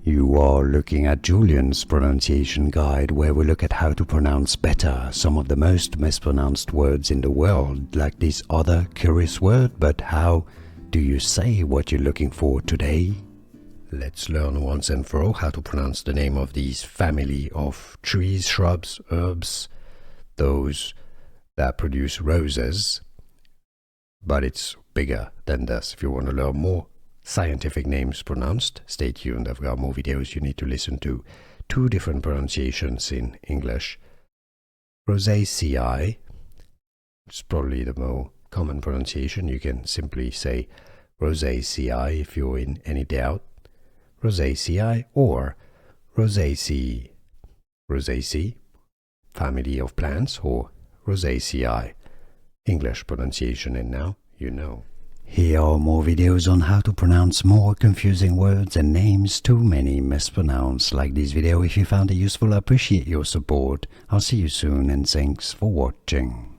You are looking at Julian's pronunciation guide, where we look at how to pronounce better some of the most mispronounced words in the world, like this other curious word. But how do you say what you're looking for today? Let's learn once and for all how to pronounce the name of these family of trees, shrubs, herbs, those that produce roses. But it's bigger than this. If you want to learn more scientific names pronounced, stay tuned. I've got more videos. You need to listen to 2 different pronunciations in English. Rosaceae, it's probably the more common pronunciation. You can simply say Rosaceae if you're in any doubt. Rosaceae or Rosaceae. Rosaceae, family of plants, or Rosaceae, English pronunciation, and now you know. Here are more videos on how to pronounce more confusing words and names too many mispronounced. Like this video if you found it useful. I appreciate your support. I'll see you soon and thanks for watching.